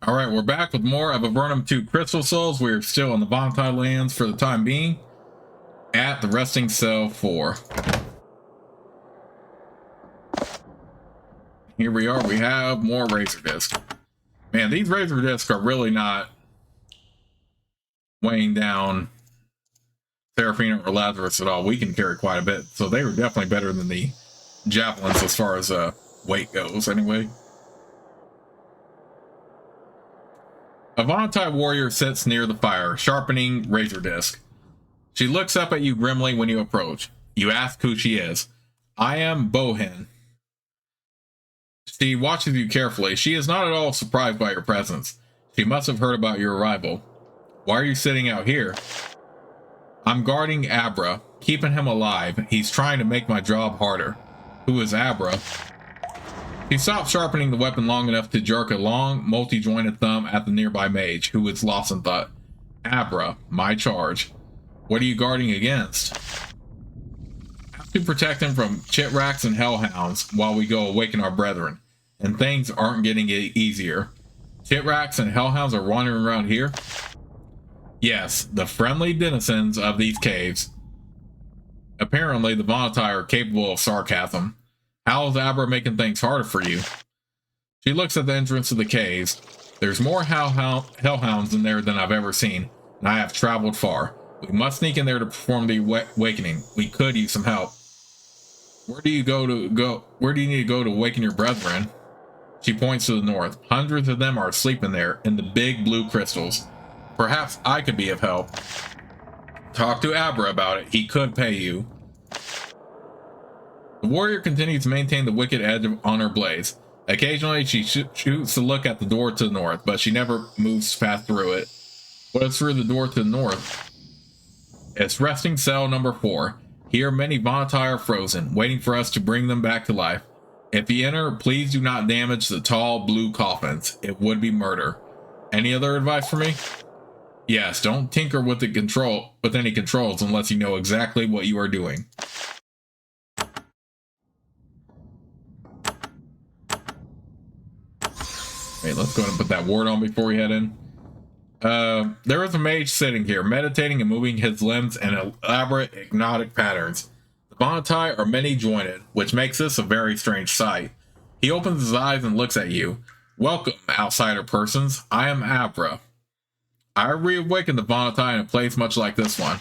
All right, we're back with more of Avernum 2 Crystal Souls. We're still in the Volatile Lands for the time being at the Resting Cell 4. Here we are. We have more Razor Discs. Man, these Razor Discs are really not weighing down Seraphina or Lazarus at all. We can carry quite a bit, so they were definitely better than the Javelins as far as weight goes, anyway. A Vontai warrior sits near the fire, sharpening Razor Disc. She looks up at you grimly when you approach. You ask who she is. I am Bohin. She watches you carefully. She is not at all surprised by your presence. She must have heard about your arrival. Why are you sitting out here? I'm guarding Abra, keeping him alive. He's trying to make my job harder. Who is Abra? He stopped sharpening the weapon long enough to jerk a long, multi-jointed thumb at the nearby mage, who was lost in thought. Abra, my charge. What are you guarding against? I have to protect him from chitracks and hellhounds while we go awaken our brethren, and things aren't getting easier. Chitracks and hellhounds are wandering around here? Yes, the friendly denizens of these caves. Apparently, the Vonatai are capable of sarcasm. How is Abra making things harder for you? She looks at the entrance of the caves. There's more hellhounds in there than I've ever seen, and I have traveled far. We must sneak in there to perform the awakening. We could use some help. Where do you need to go to awaken your brethren? She points to the north. Hundreds of them are asleep in there, in the big blue crystals. Perhaps I could be of help. Talk to Abra about it. He could pay you. The warrior continues to maintain the wicked edge on her blades. Occasionally, she shoots a look at the door to the north, but she never moves past through it. What is through the door to the north? It's resting cell number 4. Here, many Vonatai are frozen, waiting for us to bring them back to life. If you enter, please do not damage the tall blue coffins. It would be murder. Any other advice for me? Yes, don't tinker with any controls unless you know exactly what you are doing. Wait, let's go ahead and put that ward on before we head in. There is a mage sitting here, meditating and moving his limbs in elaborate hypnotic patterns. The Vonatai are many jointed, which makes this a very strange sight. He opens his eyes and looks at you. Welcome, outsider persons. I am Abra. I reawakened the Vonatai in a place much like this one.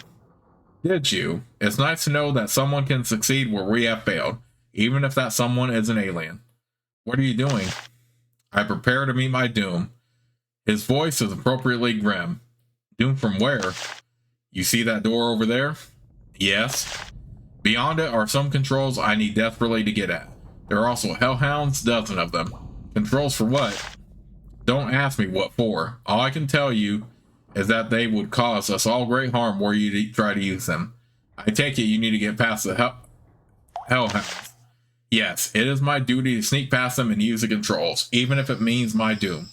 Did you? It's nice to know that someone can succeed where we have failed, even if that someone is an alien. What are you doing? I prepare to meet my doom. His voice is appropriately grim. Doom from where? You see that door over there? Yes. Beyond it are some controls I need desperately to get at. There are also hellhounds, dozens of them. Controls for what? Don't ask me what for. All I can tell you is that they would cause us all great harm were you to try to use them. I take it you need to get past the hellhounds. Yes, it is my duty to sneak past them and use the controls, even if it means my doom.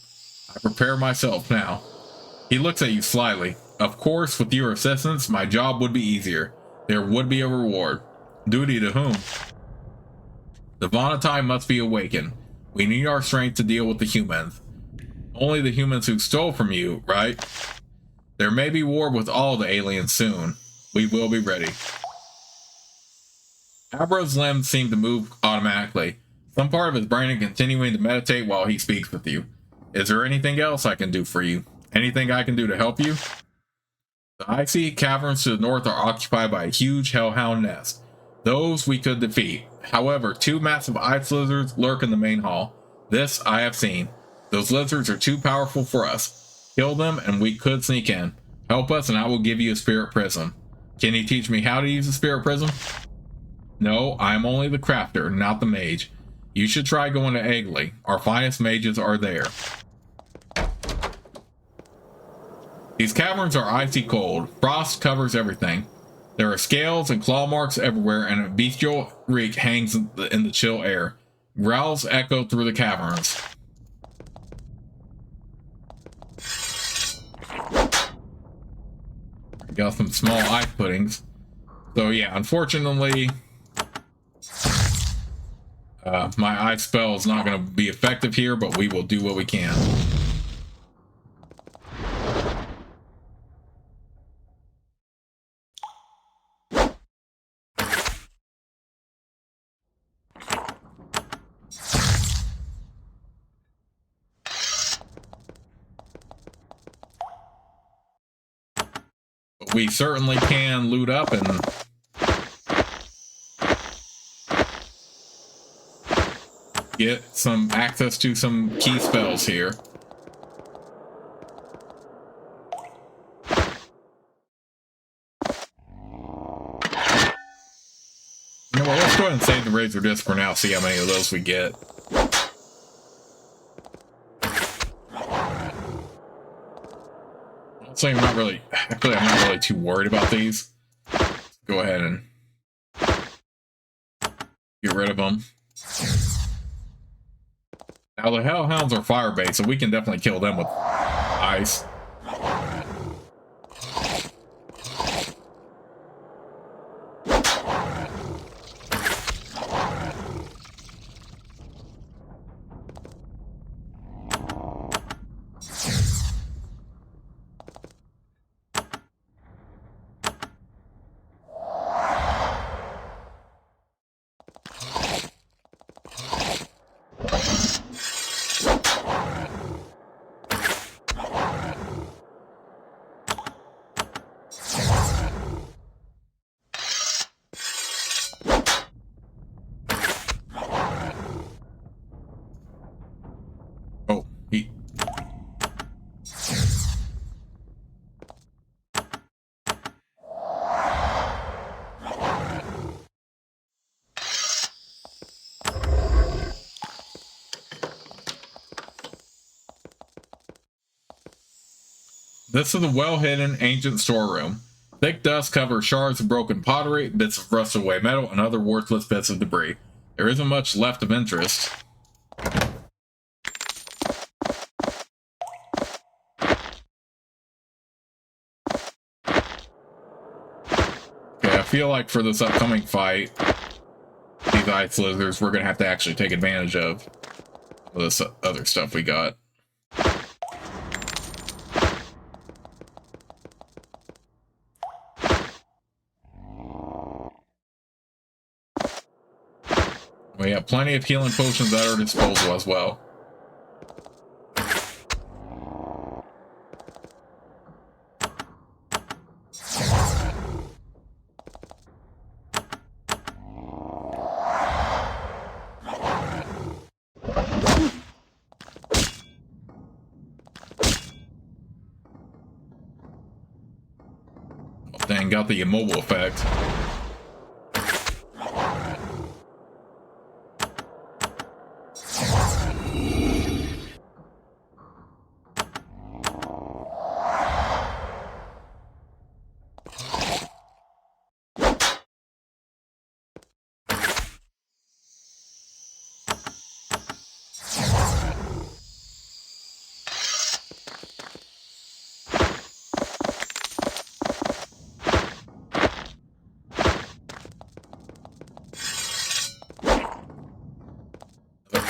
I prepare myself now. He looks at you slyly. Of course, with your assistance, my job would be easier. There would be a reward. Duty to whom? The Vonatai must be awakened. We need our strength to deal with the humans. Only the humans who stole from you, right? There may be war with all the aliens soon. We will be ready. Abra's limbs seem to move automatically. Some part of his brain is continuing to meditate while he speaks with you. Is there anything else I can do for you? Anything I can do to help you? The icy caverns to the north are occupied by a huge hellhound nest. Those we could defeat. However, 2 massive ice lizards lurk in the main hall. This I have seen. Those lizards are too powerful for us. Kill them and we could sneak in. Help us and I will give you a spirit prism. Can you teach me how to use a spirit prism? No, I am only the crafter, not the mage. You should try going to Eggley. Our finest mages are there. These caverns are icy cold. Frost covers everything. There are scales and claw marks everywhere, and a bestial reek hangs in the chill air. Growls echo through the caverns. Got some small ice puddings. So yeah, unfortunately, my ice spell is not going to be effective here, but we will do what we can. but we certainly can loot up and get some access to some key spells here. You know what, let's go ahead and save the Razor Disc for now, see how many of those we get. So I'm not really too worried about these. Let's go ahead and get rid of them. Now the Hellhounds are fire-based, so we can definitely kill them with ice. Oh, This is a well-hidden ancient storeroom. Thick dust covers shards of broken pottery, bits of rusted away metal, and other worthless bits of debris. There isn't much left of interest. Okay, I feel like for this upcoming fight, these ice lizards, we're going to have to actually take advantage of this other stuff we got. We have plenty of healing potions at our disposal as well. Oh, dang, got the immobile effect.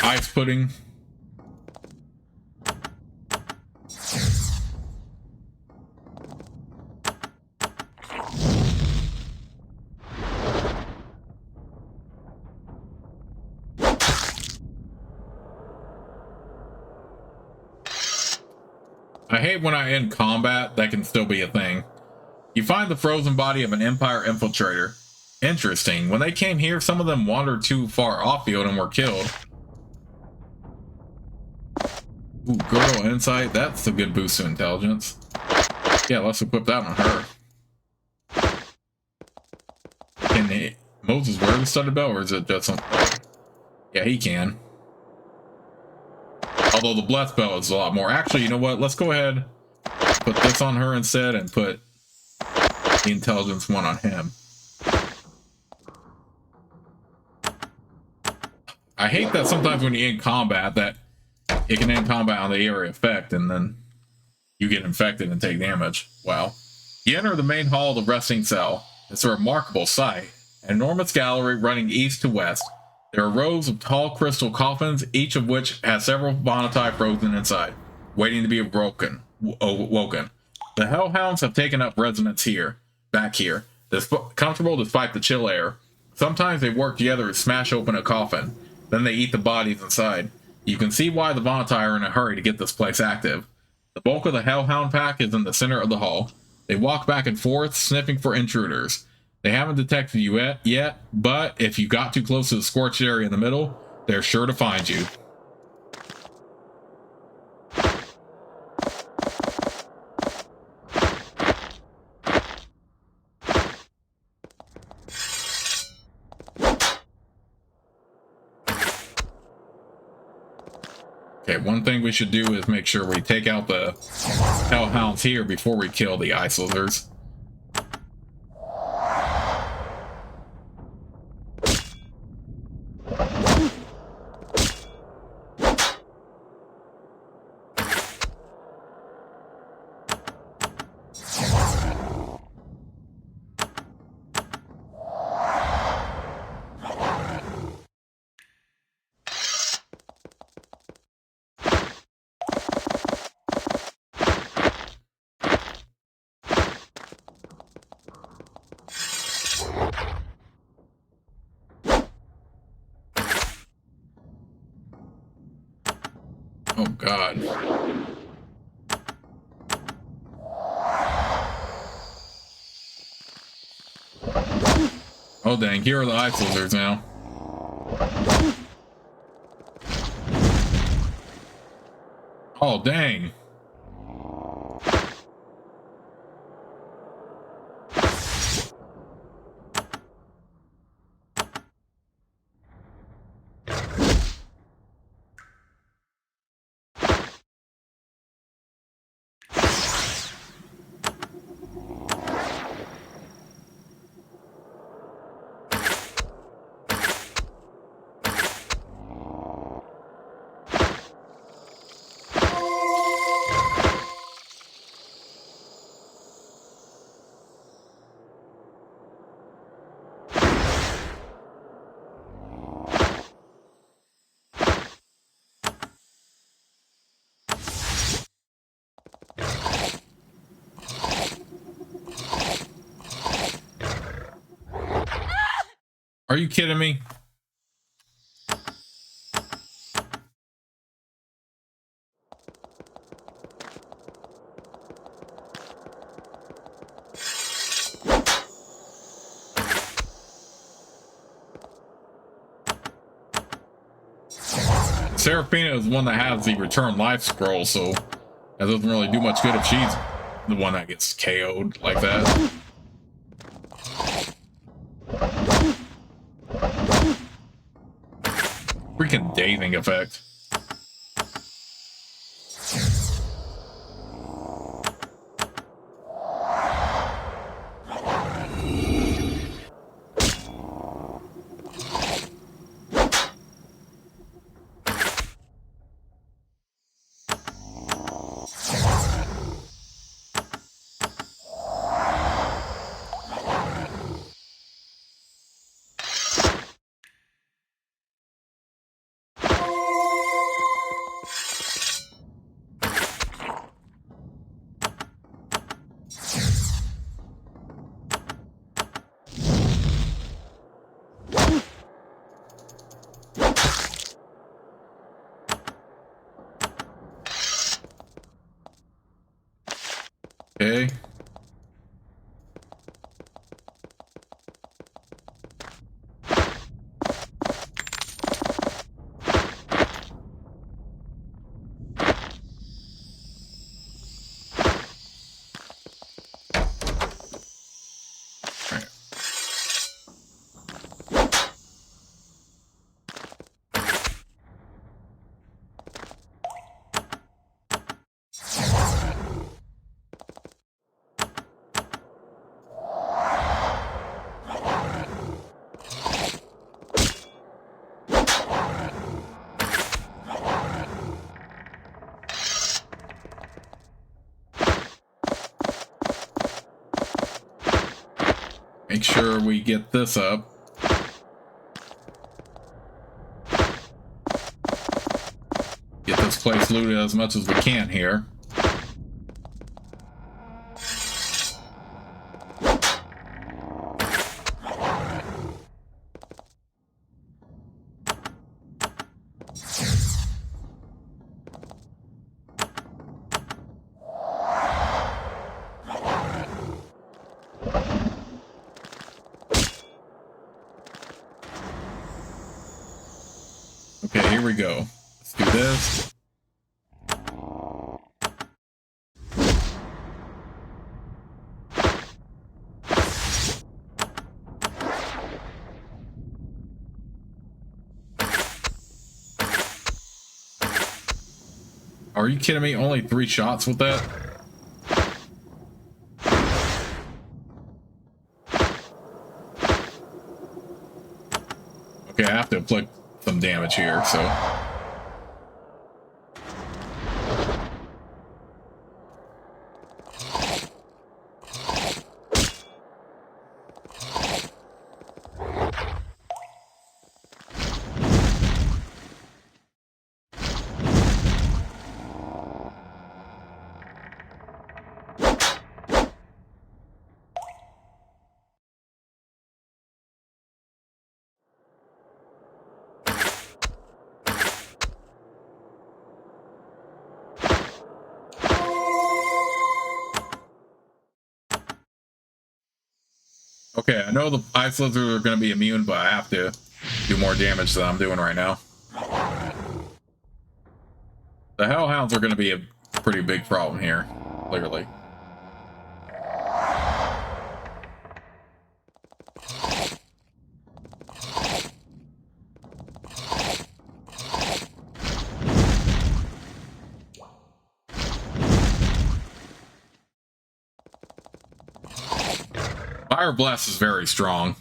Ice pudding. I hate when I end combat, that can still be a thing. You find the frozen body of an Empire infiltrator. Interesting. When they came here, some of them wandered too far off-field and were killed. Ooh, Girdle Insight. That's a good boost to intelligence. Yeah, let's equip that on her. Can Moses wear the studded belt, or is it just something? Yeah, he can. Although the blessed belt is a lot more. Actually, you know what? Let's go ahead, put this on her instead, and put the intelligence one on him. I hate that sometimes when you're in combat, that it can end combat on the area effect, and then you get infected and take damage. Wow. You enter the main hall of the resting cell. It's a remarkable sight. An enormous gallery running east to west. There are rows of tall crystal coffins, each of which has several Bonatai frozen inside, waiting to be awoken. The Hellhounds have taken up residence back here, comfortable despite the chill air. Sometimes they work together to smash open a coffin, then they eat the bodies inside. You can see why the Bonatai are in a hurry to get this place active. The bulk of the Hellhound pack is in the center of the hall. They walk back and forth, sniffing for intruders. They haven't detected you yet, but if you got too close to the scorched area in the middle, they're sure to find you. Okay, one thing we should do is make sure we take out the hellhounds here before we kill the ice lizards. Oh God. Oh dang, here are the ice lizards now. Oh dang. Are you kidding me? Seraphina is one that has the return life scroll, so that doesn't really do much good if she's the one that gets KO'd like that. Freaking dazing effect. Okay. Make sure we get this up. Get this place looted as much as we can here. here we go. Let's do this. Are you kidding me? Only 3 shots with that? Okay, I have to inflict some damage here, so. Okay, I know the ice lizards are going to be immune, but I have to do more damage than I'm doing right now. The hellhounds are going to be a pretty big problem here, clearly. Fire Blast is very strong.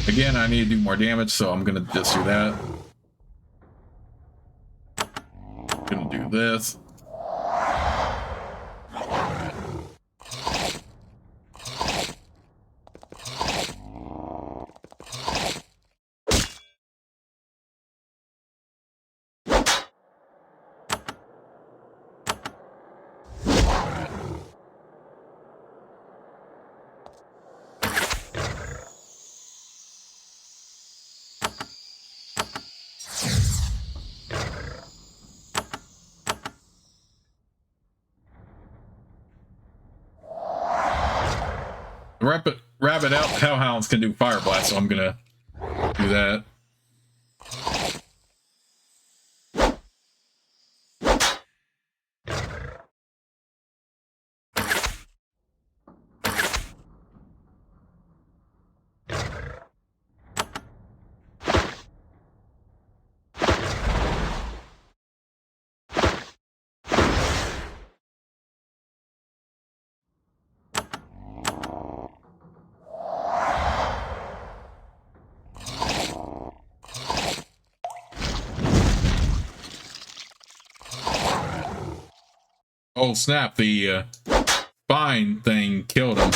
Again, I need to do more damage, so I'm gonna just do that. Gonna do this. Rabbit hellhounds can do Fire Blast, so I'm gonna do that. Oh snap, the spine thing killed him.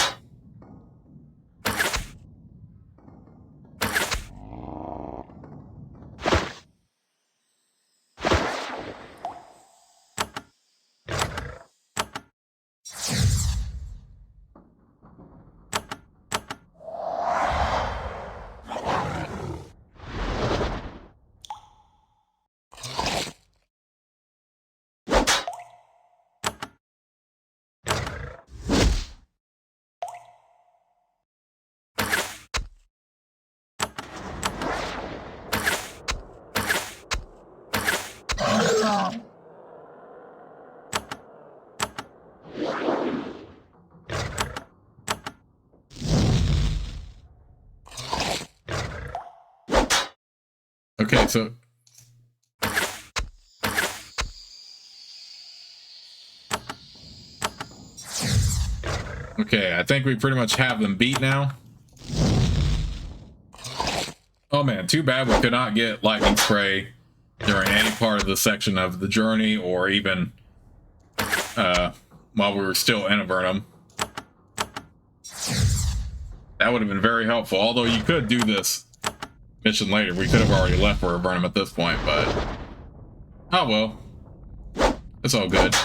Okay, so okay, I think we pretty much have them beat now. Oh man, too bad we could not get lightning spray during any part of the section of the journey, or even while we were still in Avernum. That would have been very helpful, although you could do this mission later. We could have already left for Avernum at this point, but oh well, it's all good.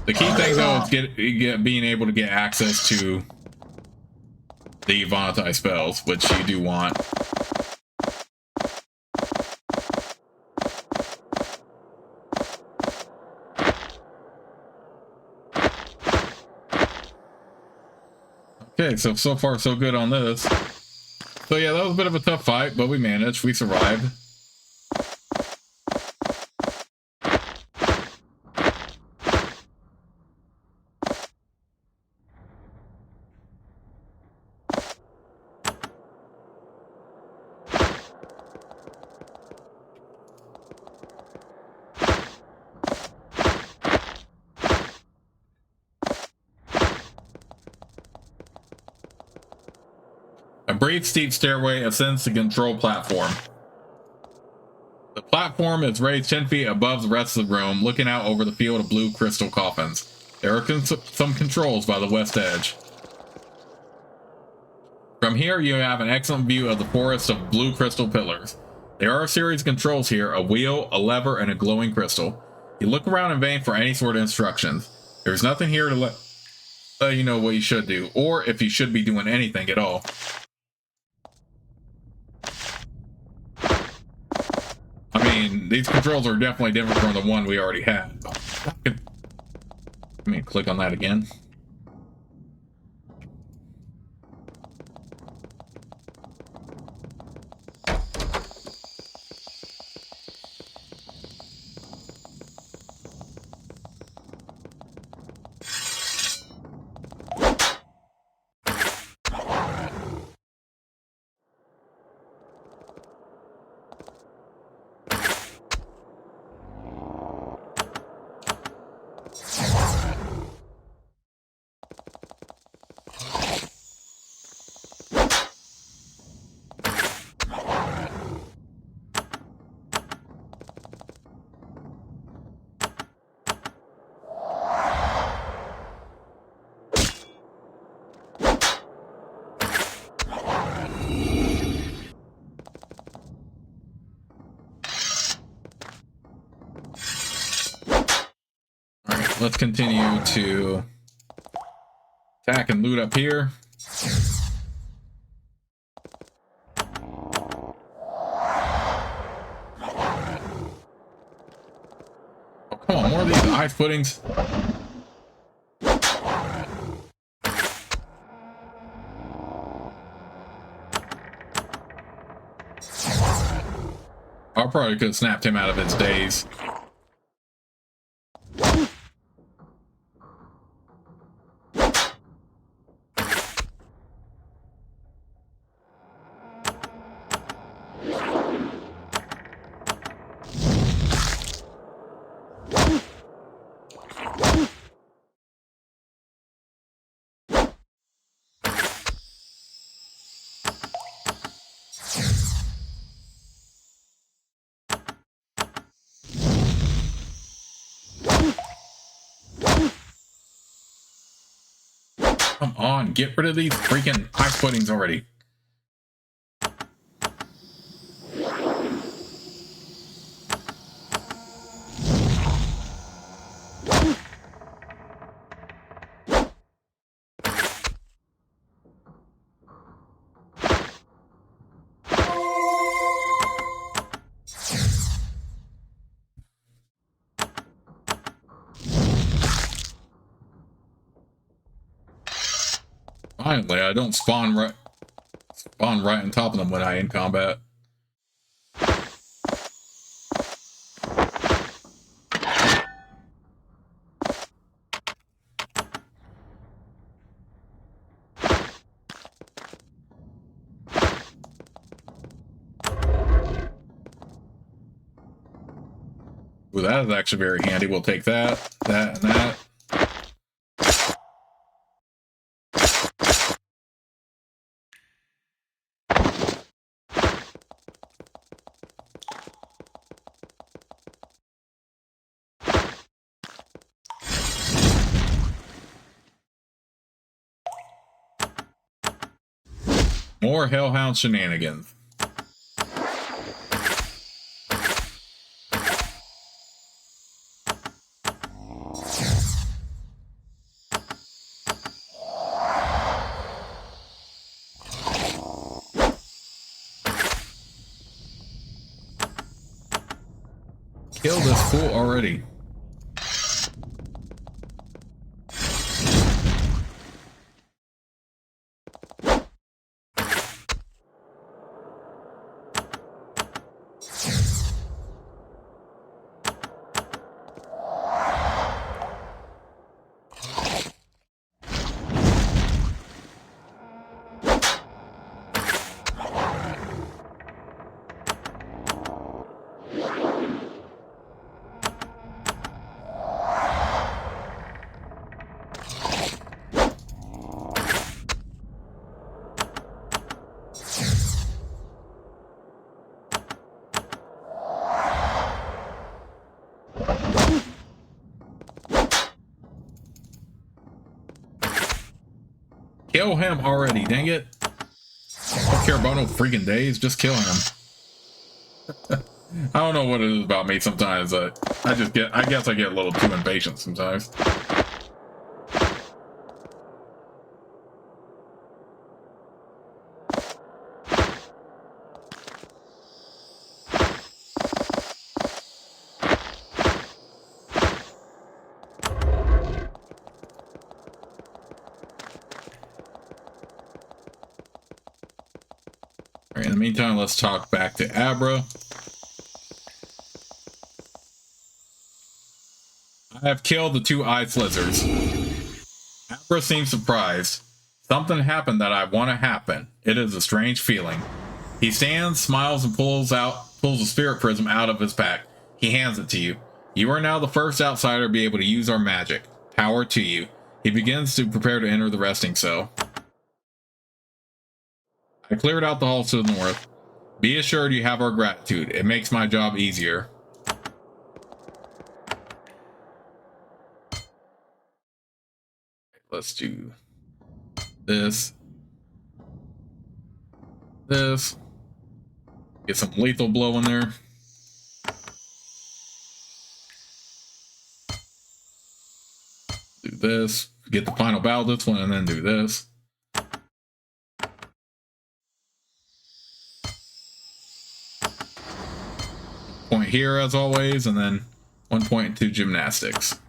The key thing though is being able to get access to the Vontai spells, which you do want. Okay, so far so good on this. So yeah, that was a bit of a tough fight, but we managed. We survived. A brief steep stairway ascends to control platform. The platform is raised 10 feet above the rest of the room, looking out over the field of blue crystal coffins. There are some controls by the west edge. From here, you have an excellent view of the forest of blue crystal pillars. There are a series of controls here, a wheel, a lever, and a glowing crystal. You look around in vain for any sort of instructions. There's nothing here to let you know what you should do, or if you should be doing anything at all. I mean, these controls are definitely different from the one we already had. Let me click on that again. Let's continue to attack and loot up here. Oh, come on, more of these ice puddings. I probably could have snapped him out of his daze. Come on, get rid of these freaking ice puddings already. Finally, I don't spawn right on top of them when I in combat. Ooh, that is actually very handy. We'll take that, that, and that. More Hellhound shenanigans. Kill this fool already. Kill him already, dang it. I don't care about no freaking days, just kill him. I don't know what it is about me sometimes. I guess I get a little too impatient sometimes. Alright, in the meantime, let's talk back to Abra. I have killed the 2 ice lizards. Abra seems surprised. Something happened that I want to happen. It is a strange feeling. He stands, smiles, and pulls a spirit prism out of his pack. He hands it to you. You are now the first outsider to be able to use our magic. Power to you. He begins to prepare to enter the resting cell. I cleared out the halls to the north. Be assured you have our gratitude. It makes my job easier. Let's do this. This. Get some lethal blow in there. Do this. Get the final battle this one, and then do this. Point here as always, and then 1 point into gymnastics.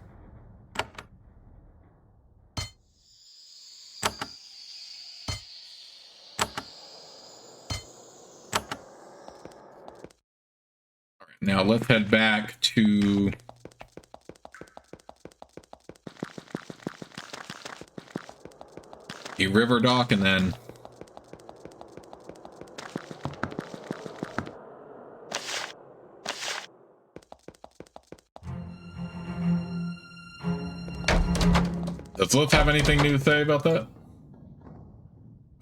Now let's head back to the river dock, and then does Lilith have anything new to say about that?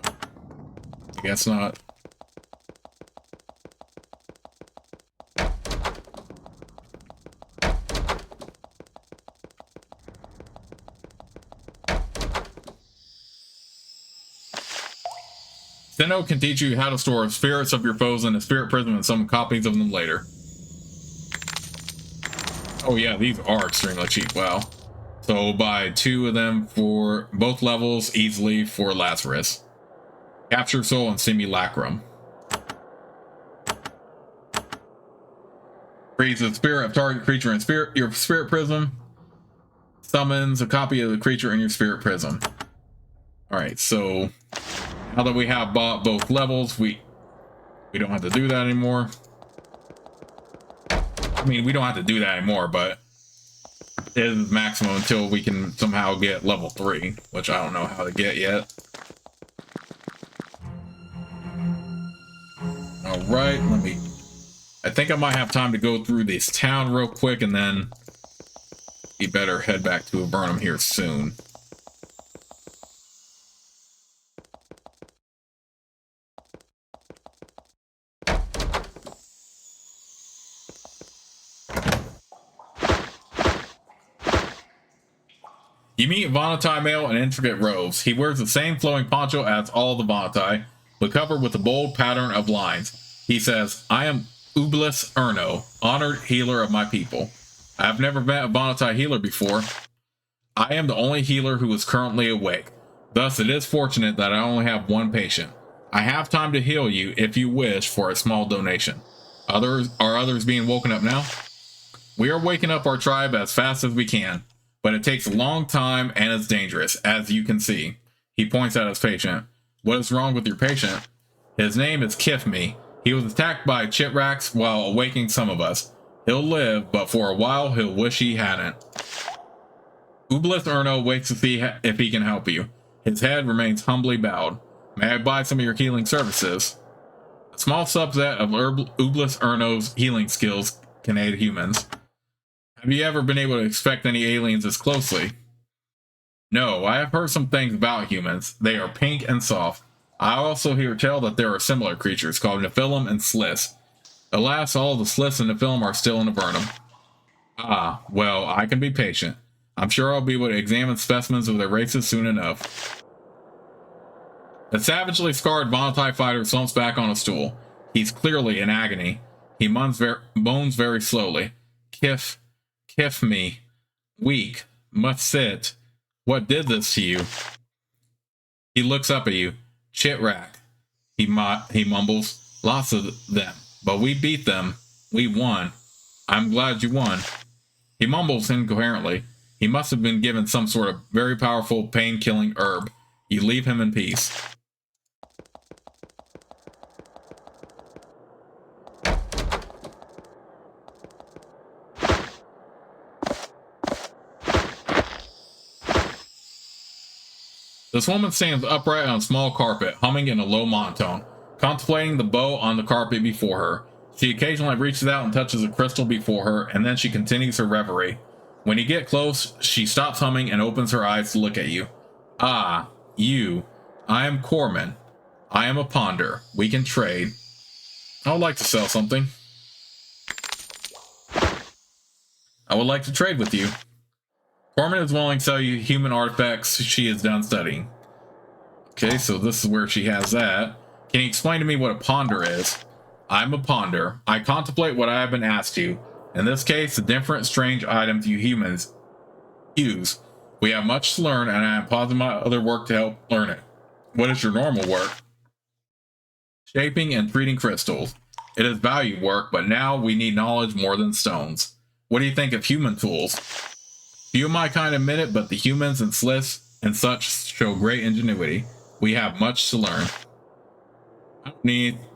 I guess not. Sinnoh can teach you how to store spirits of your foes in a spirit prism and summon copies of them later. Oh yeah, these are extremely cheap, wow. So buy 2 of them for both levels easily for Lazarus. Capture Soul and Simulacrum. Freeze the spirit of target creature in your spirit prism. Summons a copy of the creature in your spirit prism. Alright, so now that we have bought both levels, we don't have to do that anymore. I mean, we don't have to do that anymore, but it is maximum until we can somehow get level 3, which I don't know how to get yet. Alright, I think I might have time to go through this town real quick, and then we better head back to Avernum here soon. You meet Vonatai male in intricate robes. He wears the same flowing poncho as all the Vonatai, but covered with a bold pattern of lines. He says, I am Ublis Erno, honored healer of my people. I have never met a Vonatai healer before. I am the only healer who is currently awake. Thus, it is fortunate that I only have 1 patient. I have time to heal you if you wish for a small donation. Are others being woken up now? We are waking up our tribe as fast as we can. But it takes a long time and it's dangerous, as you can see. He points at his patient. What is wrong with your patient? His name is Kifme. He was attacked by chitrax while awaking some of us. He'll live, but for a while he'll wish he hadn't. Ublis Erno waits to see if he can help you. His head remains humbly bowed. May I buy some of your healing services? A small subset of Ublis Erno's healing skills can aid humans. Have you ever been able to expect any aliens this closely? No, I have heard some things about humans. They are pink and soft. I also hear tell that there are similar creatures called Nephilim and Sliss. Alas, all the Sliss and Nephilim are still in Avernum. Ah, well, I can be patient. I'm sure I'll be able to examine specimens of their races soon enough. The savagely scarred Vontai fighter slumps back on a stool. He's clearly in agony. He moans very slowly. Kiff me. Weak. Must sit. What did this to you? He looks up at you. Chitrack. He mumbles. Lots of them. But we beat them. We won. I'm glad you won. He mumbles incoherently. He must have been given some sort of very powerful pain-killing herb. You leave him in peace. This woman stands upright on a small carpet, humming in a low monotone, contemplating the bow on the carpet before her. She occasionally reaches out and touches a crystal before her, and then she continues her reverie. When you get close, she stops humming and opens her eyes to look at you. Ah, you. I am Corman. I am a ponder. We can trade. I would like to sell something. I would like to trade with you. Corman is willing to sell you human artifacts she is done studying. Okay, so this is where she has that. Can you explain to me what a ponder is? I'm a ponder. I contemplate what I have been asked to. In this case, the different strange items you humans use. We have much to learn, and I am pausing my other work to help learn it. What is your normal work? Shaping and treating crystals. It is valued work, but now we need knowledge more than stones. What do you think of human tools? Few of my kind admit it, but the humans and sliths and such show great ingenuity. We have much to learn.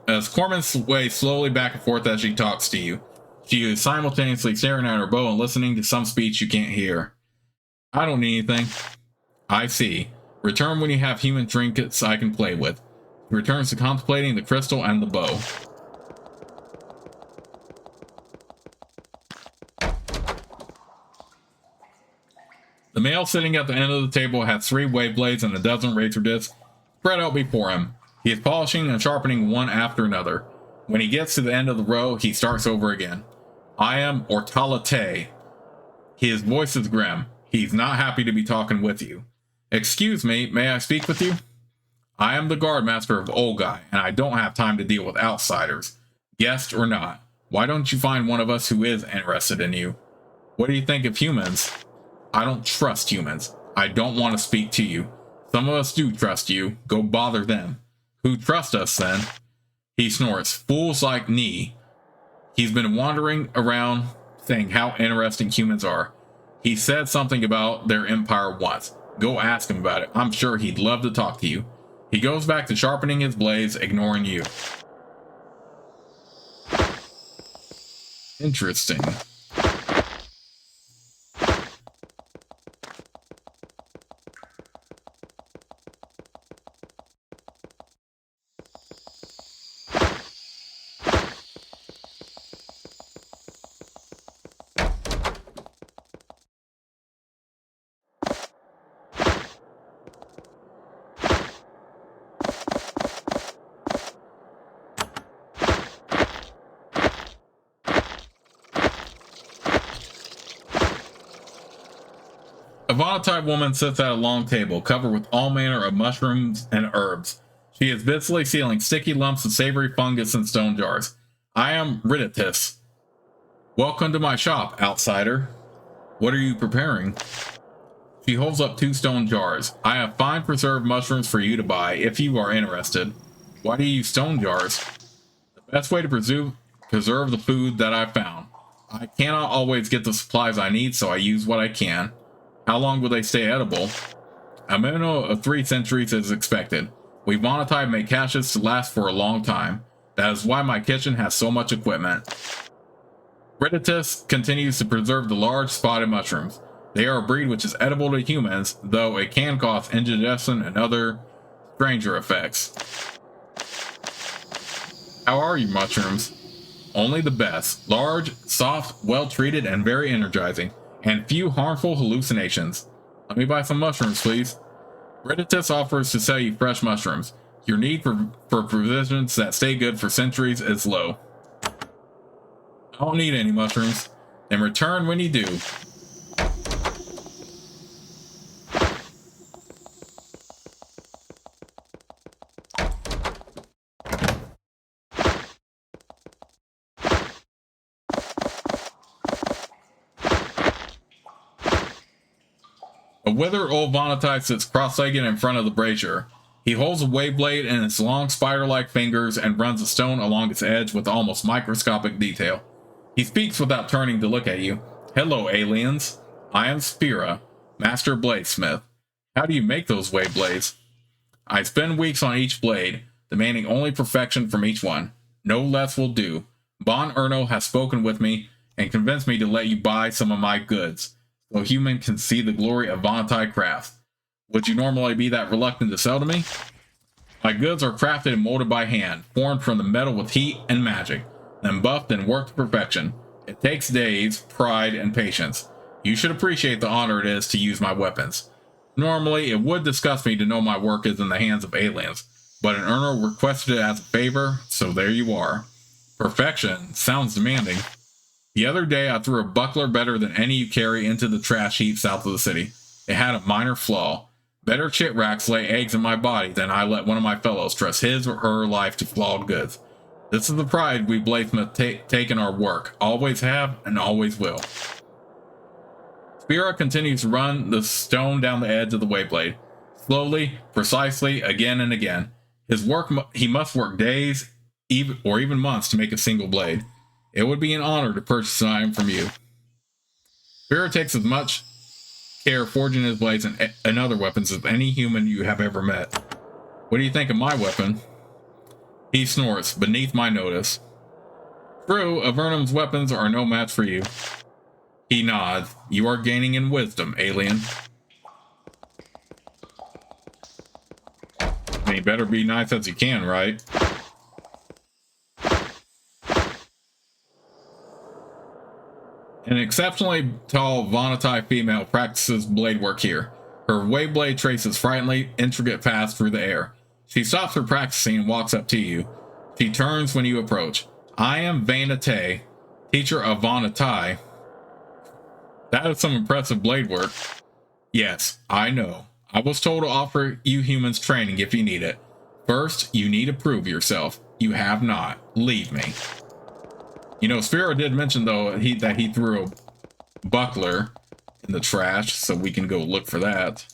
As Corman sways slowly back and forth as she talks to you, she is simultaneously staring at her bow and listening to some speech you can't hear. I don't need anything. I see. Return when you have human trinkets I can play with. He returns to contemplating the crystal and the bow. The male sitting at the end of the table has 3 wave blades and a dozen razor discs spread out before him. He is polishing and sharpening one after another. When he gets to the end of the row, he starts over again. I am Ortalate. His voice is grim. He's not happy to be talking with you. Excuse me, may I speak with you? I am the guard master of Olgai, and I don't have time to deal with outsiders, guest or not. Why don't you find one of us who is interested in you? What do you think of humans? I don't trust humans. I don't want to speak to you. Some of us do trust you. Go bother them. Who trust us then? He snorts. Fools like me. He's been wandering around saying how interesting humans are. He said something about their empire once. Go ask him about it. I'm sure he'd love to talk to you. He goes back to sharpening his blades, ignoring you. Interesting. A volatile woman sits at a long table covered with all manner of mushrooms and herbs. She is busily sealing sticky lumps of savory fungus in stone jars. I am Riditus. Welcome to my shop, outsider. What are you preparing? She holds up 2 stone jars. I have fine preserved mushrooms for you to buy if you are interested. Why do you use stone jars? The best way to preserve the food that I found. I cannot always get the supplies I need, so I use what I can. How long will they stay edible? A minimum of 3 centuries is expected. We Monotype make caches to last for a long time. That is why my kitchen has so much equipment. Riditus continues to preserve the large spotted mushrooms. They are a breed which is edible to humans, though it can cause indigestion and other stranger effects. How are your mushrooms? Only the best. Large, soft, well treated, and very energizing. And few harmful hallucinations. Let me buy some mushrooms, please. Riditus offers to sell you fresh mushrooms. Your need for provisions that stay good for centuries is low. I don't need any mushrooms. Then return when you do. A withered old Vonatai sits cross-legged in front of the brazier. He holds a wave blade in its long spider-like fingers and runs a stone along its edge with almost microscopic detail. He speaks without turning to look at you. Hello, aliens. I am Spira, Master Bladesmith. How do you make those wave blades? I spend weeks on each blade, demanding only perfection from each one. No less will do. Von Erno has spoken with me and convinced me to let you buy some of my goods, so human can see the glory of Vonatai crafts. Would you normally be that reluctant to sell to me? My goods are crafted and molded by hand, formed from the metal with heat and magic, then buffed and worked to perfection. It takes days, pride, and patience. You should appreciate the honor it is to use my weapons. Normally, it would disgust me to know my work is in the hands of aliens, but an Erno requested it as a favor, so there you are. Perfection sounds demanding. The other day, I threw a buckler better than any you carry into the trash heap south of the city. It had a minor flaw. Better chit racks lay eggs in my body than I let one of my fellows trust his or her life to flawed goods. This is the pride we bladesmith take in our work, always have and always will. Spira continues to run the stone down the edge of the wayblade. Slowly, precisely, again and again. He must work days, even months to make a single blade. It would be an honor to purchase an item from you. Spira takes as much care forging his blades and other weapons as any human you have ever met. What do you think of my weapon? He snorts, beneath my notice. True, Avernum's weapons are no match for you. He nods. You are gaining in wisdom, alien. I mean, you better be nice as you can, right? An exceptionally tall Vonatai female practices blade work here. Her wave blade traces frighteningly intricate paths through the air. She stops her practicing and walks up to you. She turns when you approach. I am Vanate, teacher of Vonatai. That is some impressive blade work. Yes, I know. I was told to offer you humans training if you need it. First, you need to prove yourself. You have not. Leave me. You know, Spira did mention, though, that he threw a buckler in the trash, so we can go look for that.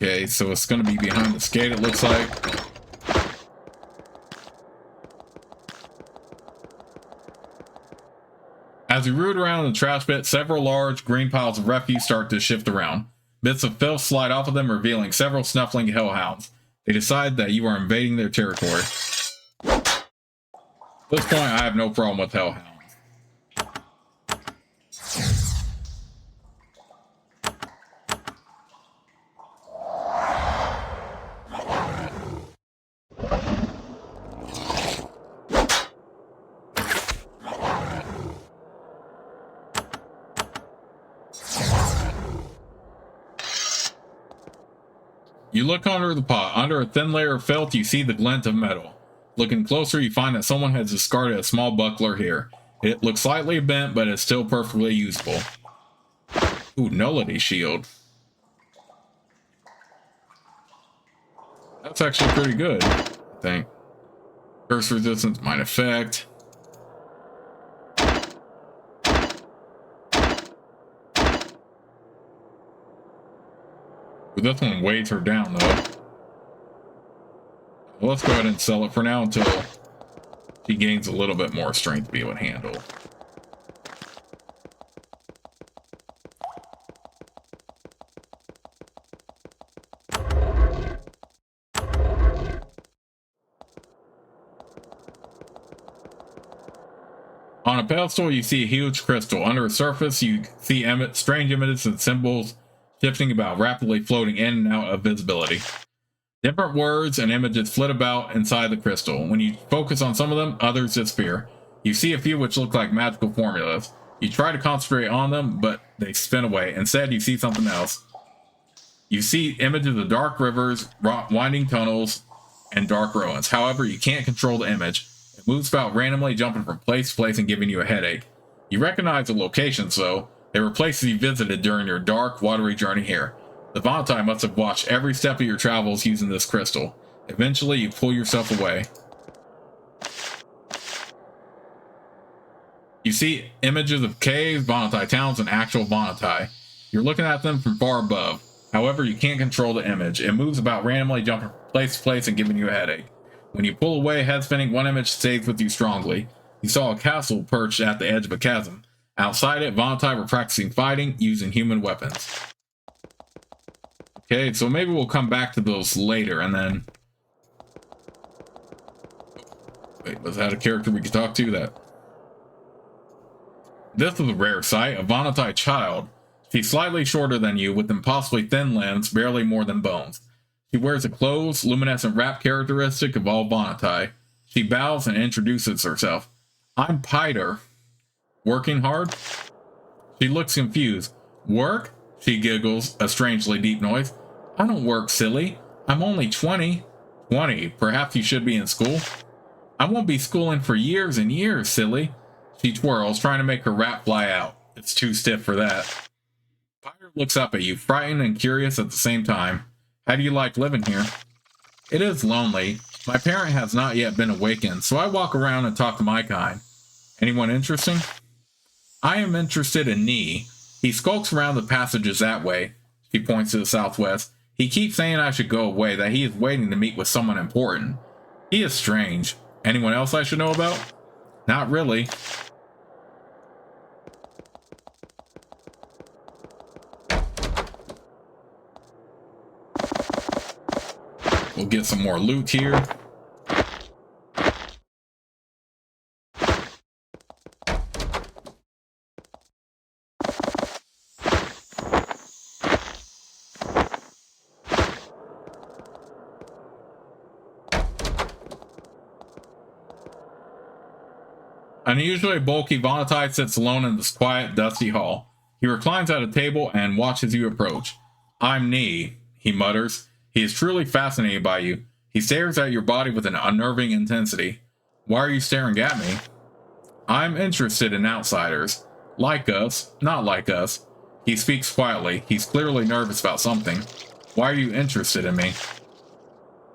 Okay, so it's going to be behind this gate, it looks like. As you root around in the trash pit, several large green piles of refuse start to shift around. Bits of filth slide off of them, revealing several snuffling hellhounds. They decide that you are invading their territory. At this point, I have no problem with hellhounds. You look under the pot. Under a thin layer of filth, you see the glint of metal. Looking closer, you find that someone has discarded a small buckler here. It looks slightly bent, but it's still perfectly usable. Ooh, nullity shield. That's actually pretty good, I think. Curse resistance might affect. But this one weighs her down, though. Well, let's go ahead and sell it for now until she gains a little bit more strength to be able to handle. On a pedestal, you see a huge crystal. Under its surface, you see strange images and symbols shifting about, rapidly floating in and out of visibility. Different words and images flit about inside the crystal. When you focus on some of them, others disappear. You see a few which look like magical formulas. You try to concentrate on them, but they spin away. Instead, you see something else. You see images of dark rivers, winding tunnels, and dark ruins. However, you can't control the image. It moves about randomly, jumping from place to place and giving you a headache. You recognize the locations, though. They were places you visited during your dark, watery journey here. The Vontai must have watched every step of your travels using this crystal. Eventually, you pull yourself away. You see images of caves, Vontai towns, and actual Vontai. You're looking at them from far above. However, you can't control the image. It moves about randomly, jumping from place to place and giving you a headache. When you pull away, head spinning, one image stays with you strongly. You saw a castle perched at the edge of a chasm. Outside it, Vontai were practicing fighting using human weapons. Okay, so maybe we'll come back to those later, and then... Wait, was that a character we could talk to? This is a rare sight, a Vontai child. She's slightly shorter than you, with impossibly thin limbs, barely more than bones. She wears a clothes, luminescent wrap characteristic of all Vontai. She bows and introduces herself. I'm Piter. Working hard? She looks confused. Work? She giggles, a strangely deep noise. I don't work, silly. I'm only 20. 20? Perhaps you should be in school? I won't be schooling for years and years, silly. She twirls, trying to make her wrap fly out. It's too stiff for that. Piter looks up at you, frightened and curious at the same time. How do you like living here? It is lonely. My parent has not yet been awakened, so I walk around and talk to my kind. Anyone interesting? I am interested in Nee. He skulks around the passages that way. She points to the southwest. He keeps saying I should go away, that he is waiting to meet with someone important. He is strange. Anyone else I should know about? Not really. We'll get some more loot here. An unusually bulky Vontai sits alone in this quiet, dusty hall. He reclines at a table and watches you approach. I'm Nee, he mutters. He is truly fascinated by you. He stares at your body with an unnerving intensity. Why are you staring at me? I'm interested in outsiders. Like us, not like us. He speaks quietly. He's clearly nervous about something. Why are you interested in me?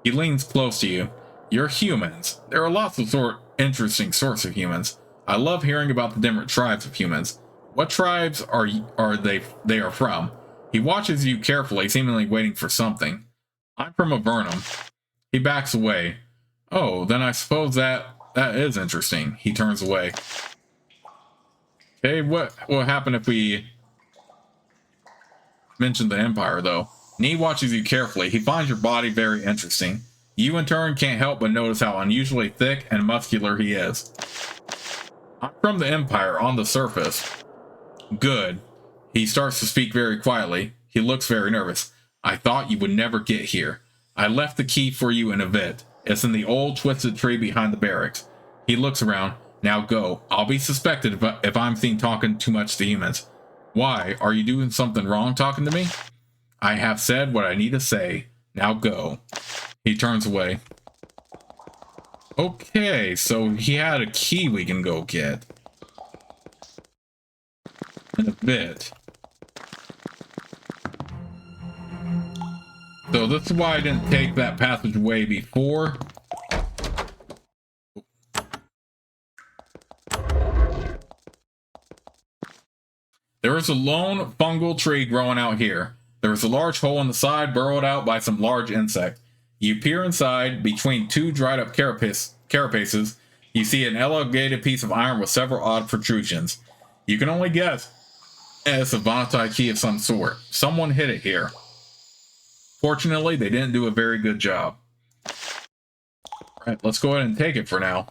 He leans close to you. You're humans. There are lots of interesting sorts of humans. I love hearing about the different tribes of humans. What tribes are they are from? He watches you carefully, seemingly waiting for something. I'm from Avernum. He backs away. Oh, then I suppose that is interesting. He turns away. Okay, what will happen if we mention the Empire, though? Nee watches you carefully. He finds your body very interesting. You, in turn, can't help but notice how unusually thick and muscular he is. I'm from the Empire, on the surface. Good. He starts to speak very quietly. He looks very nervous. I thought you would never get here. I left the key for you in a bit. It's in the old twisted tree behind the barracks. He looks around. Now go. I'll be suspected if I'm seen talking too much to humans. Why? Are you doing something wrong talking to me? I have said what I need to say. Now go. He turns away. Okay, so he had a key we can go get. In a bit. So this is why I didn't take that passageway before. There is a lone fungal tree growing out here. There is a large hole in the side burrowed out by some large insect. You peer inside, between two dried up carapaces, you see an elongated piece of iron with several odd protrusions. You can only guess it's a Vontai key of some sort. Someone hid it here. Fortunately, they didn't do a very good job. Alright, let's go ahead and take it for now,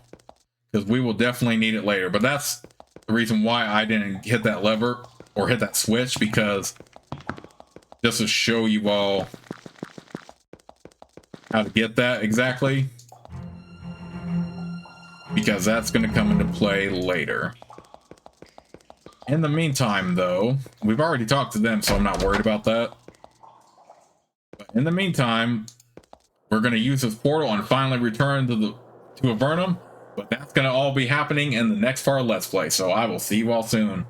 because we will definitely need it later. But that's the reason why I didn't hit that lever or hit that switch, because just to show you all how to get that exactly. Because because that's going to come into play later. In the meantime, though, we've already talked to them, so I'm not worried about that. But in the meantime, we're going to use this portal and finally return to Avernum, but that's going to all be happening in the next part of Let's Play, so I will see you all soon.